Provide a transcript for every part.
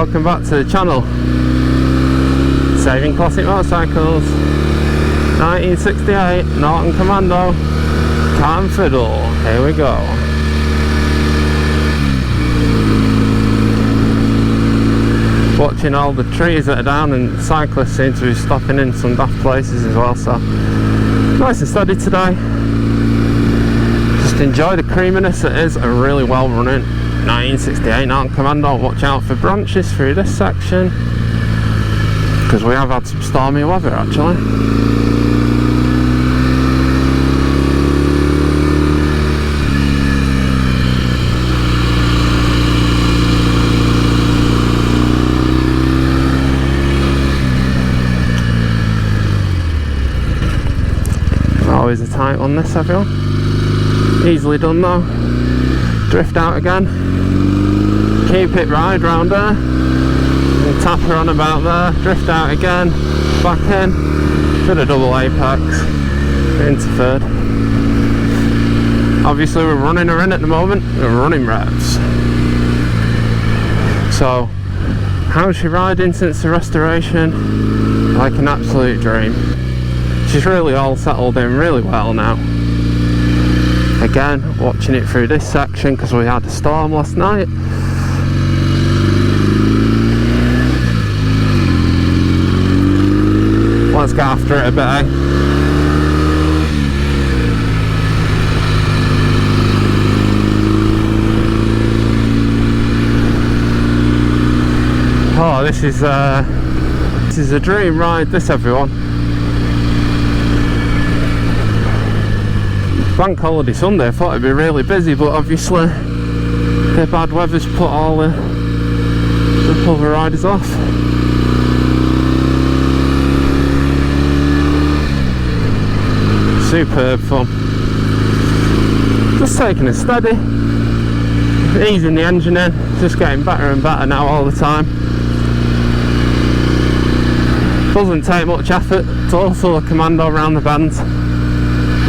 welcome back to the channel. Saving classic motorcycles. 1968 Norton Commando, Cat and Fiddle. Here we go. Watching all the trees that are down, and cyclists seem to be stopping in some daft places as well, so nice and steady today. Just enjoy the creaminess it is, a really well running 1968 Norton Commando. Watch out for branches through this section, because we have had some stormy weather actually. Always a tight one this, everyone. Easily done though. Drift out again. Keep it right round there. And tap her on about there. Drift out again. Back in. Should have double apex. Into third. Obviously we're running her in at the moment. We're running revs. So, how's she riding since the restoration? Like an absolute dream. She's really all settled in really well now. Again, watching it through this section because we had a storm last night. Let's get after it a bit, eh? Oh, this is a dream ride, this, everyone. Bank holiday Sunday, I thought it'd be really busy, but obviously the bad weather's put all the other riders off. Superb fun. Just taking it steady, easing the engine in, just getting better and better now all the time. Doesn't take much effort to also a Commando around the bends.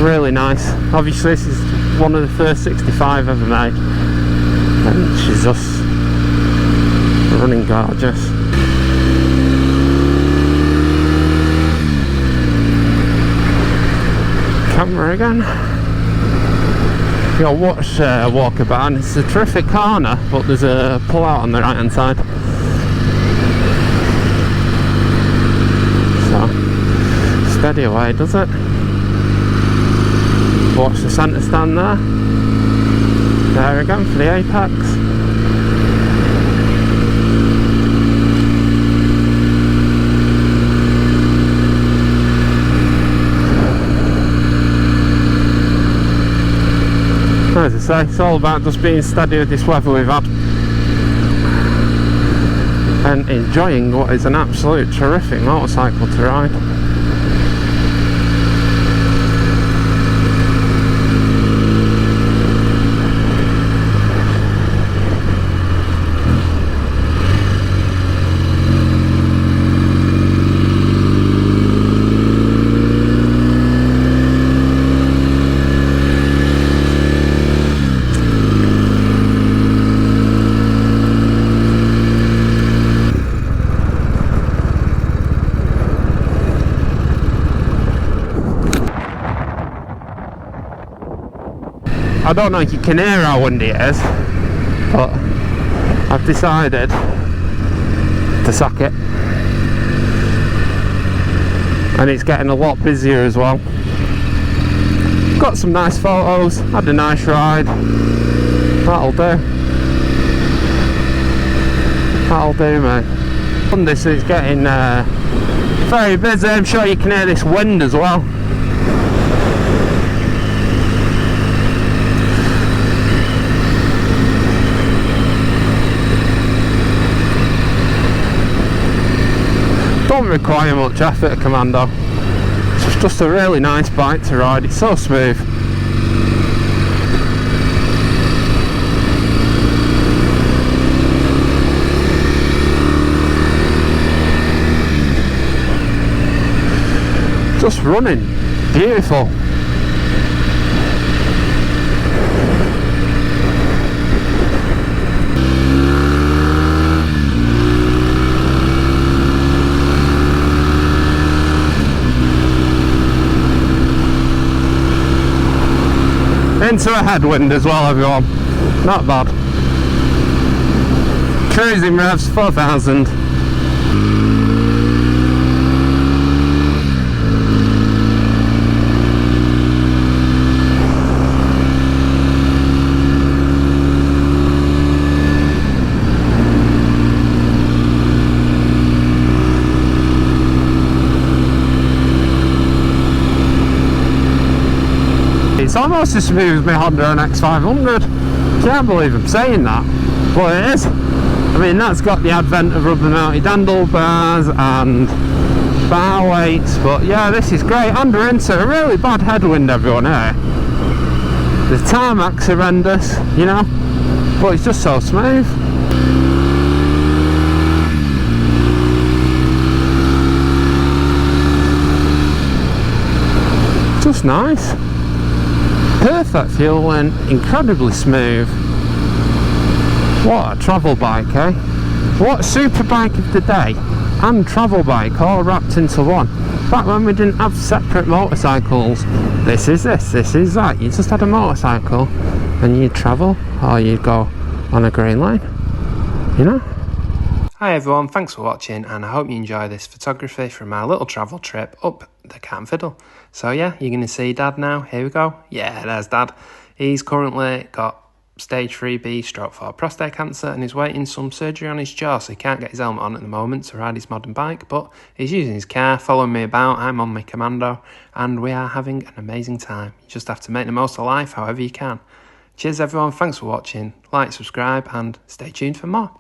Really nice. Obviously this is one of the first 65 ever made, and she's just running gorgeous. Camera again. You'll watch Walkabout, and it's a terrific corner, but there's a pull out on the right hand side. So steady away, does it? Watch the centre stand there. There again for the apex. As I say, it's all about just being steady with this weather we've had and enjoying what is an absolute terrific motorcycle to ride. I don't know if you can hear how windy it is, but I've decided to sack it, and it's getting a lot busier as well. Got some nice photos, had a nice ride. That'll do. That'll do, mate. On this, it's getting very busy. I'm sure you can hear this wind as well. Don't require much effort, a Commando. It's just a really nice bike to ride. It's so smooth. Just running, beautiful. into a headwind as well, everyone. Not bad. Cruising revs 4,000. It's almost as smooth as my Honda NX500. Can't believe I'm saying that, but it is. I mean, that's got the advent of rubber mounted handlebars and bar weights, but yeah, this is great. And we're into a really bad headwind, everyone, eh? The tarmac's horrendous, you know, but it's just so smooth. Just nice. Perfect fuel and incredibly smooth. What a travel bike, eh? What a super bike of the day and travel bike all wrapped into one. Back when we didn't have separate motorcycles, this is that. You just had a motorcycle and you'd travel or you'd go on a green lane, you know? Hi everyone, thanks for watching, and I hope you enjoy this photography from our little travel trip up the Cat and Fiddle. So yeah, you're going to see Dad now. Here we go. Yeah, there's Dad. He's currently got stage 3B/4 prostate cancer and is waiting some surgery on his jaw, so he can't get his helmet on at the moment to ride his modern bike, but he's using his car, following me about. I'm on my Commando and we are having an amazing time. You just have to make the most of life however you can. Cheers everyone, thanks for watching. Like, subscribe and stay tuned for more.